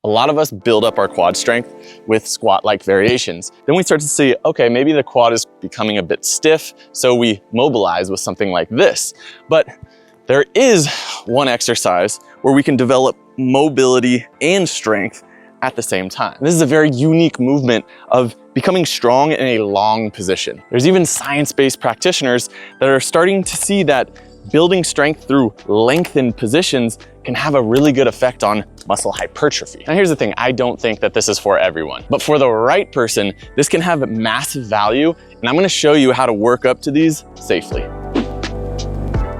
A lot of us build up our quad strength with squat-like variations. Then we start to see, okay, maybe the quad is becoming a bit stiff, so we mobilize with something like this. But there is one exercise where we can develop mobility and strength at the same time. This is a very unique movement of becoming strong in a long position. There's even science-based practitioners that are starting to see that building strength through lengthened positions can have a really good effect on muscle hypertrophy. Now here's the thing, I don't think that this is for everyone, but for the right person, this can have massive value, and I'm gonna show you how to work up to these safely.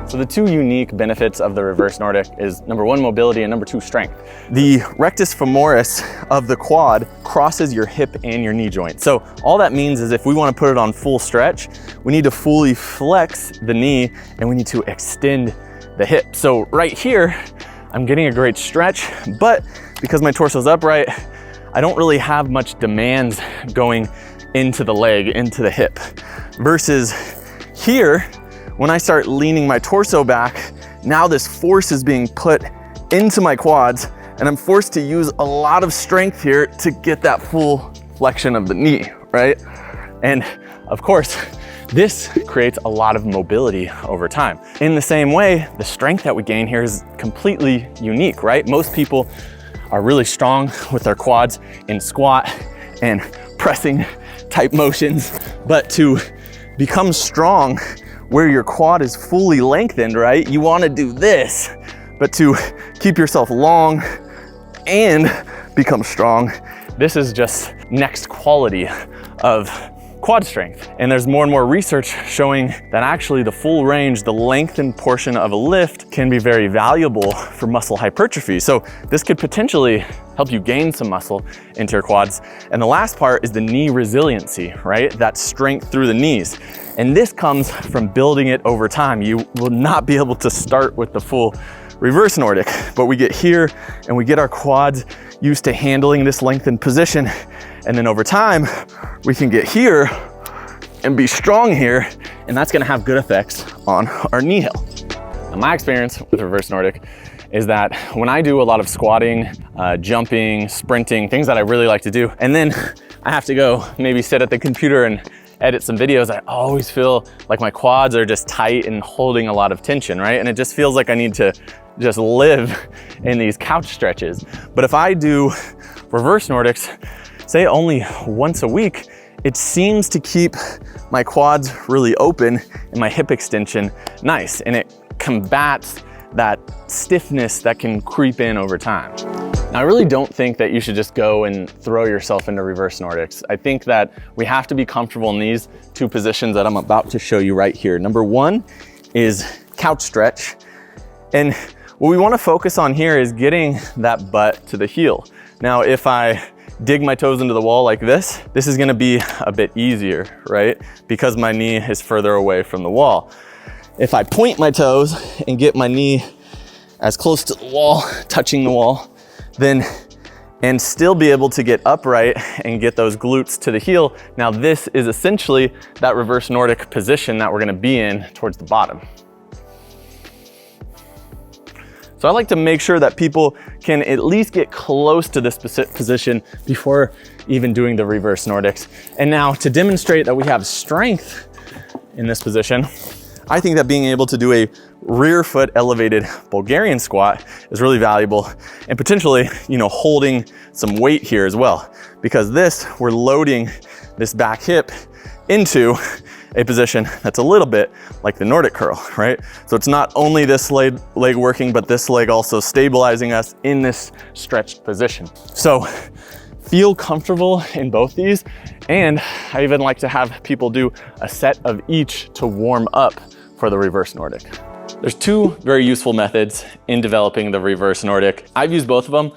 So the two unique benefits of the Reverse Nordic is number one, mobility, and number two, strength. The rectus femoris of the quad crosses your hip and your knee joint. So all that means is if we want to put it on full stretch, we need to fully flex the knee and we need to extend the hip. So right here, I'm getting a great stretch, but because my torso's upright, I don't really have much demands going into the leg, into the hip. Versus here, when I start leaning my torso back, now this force is being put into my quads and I'm forced to use a lot of strength here to get that full flexion of the knee, right? And of course, this creates a lot of mobility over time. In the same way, the strength that we gain here is completely unique, right? Most people are really strong with their quads in squat and pressing type motions, but to become strong where your quad is fully lengthened, right? You wanna do this, but to keep yourself long and become strong, this is just next quality of quad strength. And there's more and more research showing that actually the full range, the lengthened portion of a lift can be very valuable for muscle hypertrophy. So this could potentially help you gain some muscle into your quads. And the last part is the knee resiliency, right? That strength through the knees. And this comes from building it over time. You will not be able to start with the full Reverse Nordic, but we get here and we get our quads used to handling this lengthened position. And then over time, we can get here and be strong here, and that's gonna have good effects on our knee health. Now, my experience with Reverse Nordic is that when I do a lot of squatting, jumping, sprinting, things that I really like to do, and then I have to go maybe sit at the computer and edit some videos, I always feel like my quads are just tight and holding a lot of tension, right? And it just feels like I need to just live in these couch stretches. But if I do Reverse Nordics, say only once a week, it seems to keep my quads really open and my hip extension nice, and it combats that stiffness that can creep in over time. Now, I really don't think that you should just go and throw yourself into Reverse Nordics. I think that we have to be comfortable in these two positions that I'm about to show you right here. Number one is couch stretch. And what we want to focus on here is getting that butt to the heel. Now, if I dig my toes into the wall like this is going to be a bit easier, right? Because my knee is further away from the wall. If I point my toes and get my knee as close to the wall, touching the wall, then and still be able to get upright and get those glutes to the heel. Now this is essentially that Reverse Nordic position that we're gonna be in towards the bottom. So I like to make sure that people can at least get close to this position before even doing the Reverse Nordics. And now to demonstrate that we have strength in this position, I think that being able to do a rear foot elevated Bulgarian squat is really valuable, and potentially, holding some weight here as well, because we're loading this back hip into a position that's a little bit like the Nordic curl, right? So it's not only this leg working, but this leg also stabilizing us in this stretched position. So feel comfortable in both these. And I even like to have people do a set of each to warm up for the Reverse Nordic. There's two very useful methods in developing the Reverse Nordic. I've used both of them.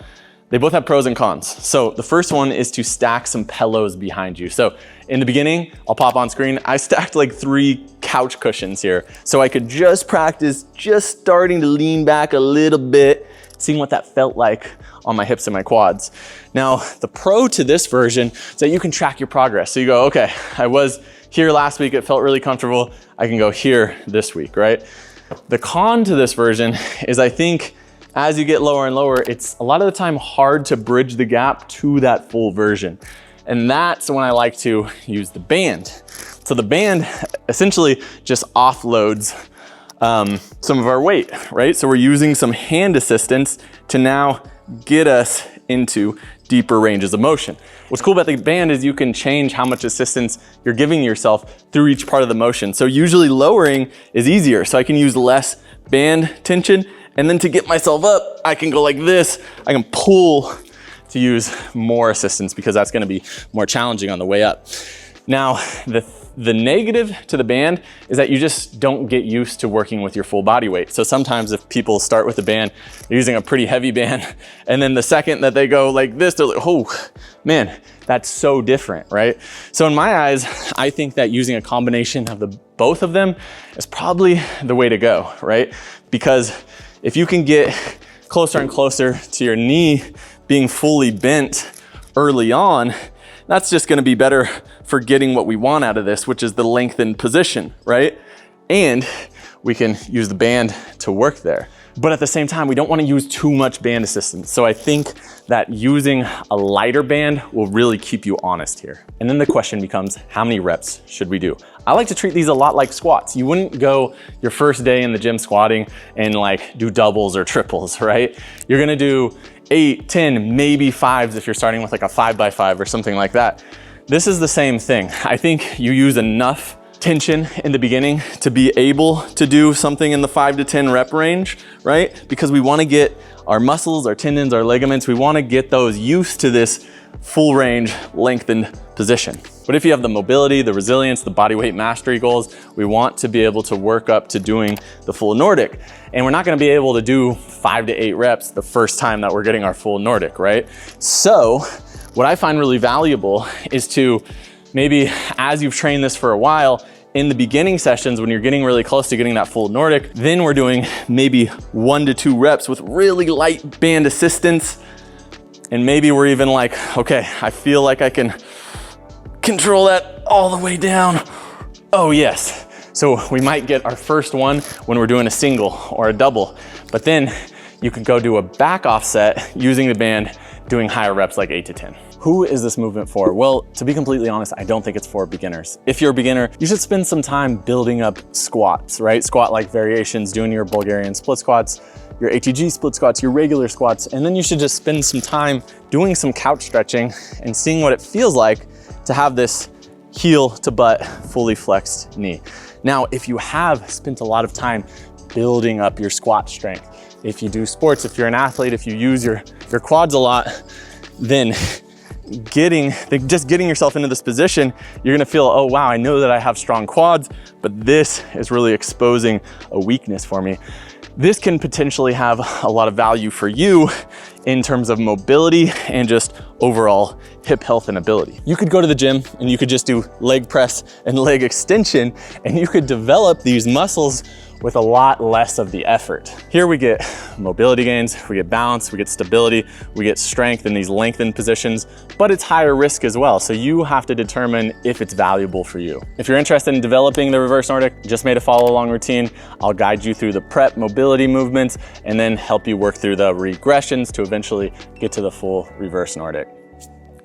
They both have pros and cons. So the first one is to stack some pillows behind you. So in the beginning, I'll pop on screen, I stacked like 3 couch cushions here. So I could just practice just starting to lean back a little bit, seeing what that felt like on my hips and my quads. Now, the pro to this version is that you can track your progress. So you go, okay, I was here last week, it felt really comfortable. I can go here this week, right? The con to this version is I think as you get lower and lower, it's a lot of the time hard to bridge the gap to that full version. And that's when I like to use the band. So the band essentially just offloads some of our weight, right? So we're using some hand assistance to now get us into deeper ranges of motion. What's cool about the band is you can change how much assistance you're giving yourself through each part of the motion. So usually lowering is easier. So I can use less band tension, and then to get myself up, I can go like this. I can pull to use more assistance because that's gonna be more challenging on the way up. Now, the negative to the band is that you just don't get used to working with your full body weight. So sometimes if people start with the band, they're using a pretty heavy band, and then the second that they go like this, they're like, oh man, that's so different, right? So in my eyes, I think that using a combination of both of them is probably the way to go, right? Because if you can get closer and closer to your knee being fully bent early on, that's just gonna be better for getting what we want out of this, which is the lengthened position, right? And we can use the band to work there. But at the same time, we don't wanna use too much band assistance. So I think that using a lighter band will really keep you honest here. And then the question becomes, how many reps should we do? I like to treat these a lot like squats. You wouldn't go your first day in the gym squatting and like do doubles or triples, right? You're gonna do 8, 10, maybe 5s if you're starting with like a 5x5 or something like that. This is the same thing. I think you use enough tension in the beginning to be able to do something in the 5 to 10 rep range, right? Because we wanna get our muscles, our tendons, our ligaments, we wanna get those used to this full range lengthened position. But if you have the mobility, the resilience, the body weight mastery goals, we want to be able to work up to doing the full Nordic. And we're not gonna be able to do 5 to 8 reps the first time that we're getting our full Nordic, right? So what I find really valuable is to maybe, as you've trained this for a while, in the beginning sessions, when you're getting really close to getting that full Nordic, then we're doing maybe 1 to 2 reps with really light band assistance. And maybe we're even like, okay, I feel like I can control that all the way down. Oh yes. So we might get our first one when we're doing a single or a double, but then you could go do a back offset using the band, doing higher reps like 8 to 10. Who is this movement for? Well, to be completely honest, I don't think it's for beginners. If you're a beginner, you should spend some time building up squats, right? Squat-like variations, doing your Bulgarian split squats, your ATG split squats, your regular squats, and then you should just spend some time doing some couch stretching and seeing what it feels like to have this heel to butt fully flexed knee. Now, if you have spent a lot of time building up your squat strength, if you do sports, if you're an athlete, if you use your quads a lot, then just getting yourself into this position, you're gonna feel, oh wow, I know that I have strong quads, but this is really exposing a weakness for me. This can potentially have a lot of value for you in terms of mobility and just overall hip health and ability. You could go to the gym and you could just do leg press and leg extension, and you could develop these muscles with a lot less of the effort. Here we get mobility gains, we get balance, we get stability, we get strength in these lengthened positions, but it's higher risk as well. So you have to determine if it's valuable for you. If you're interested in developing the Reverse Nordic, just made a follow along routine. I'll guide you through the prep mobility movements and then help you work through the regressions to eventually get to the full Reverse Nordic.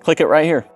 Click it right here.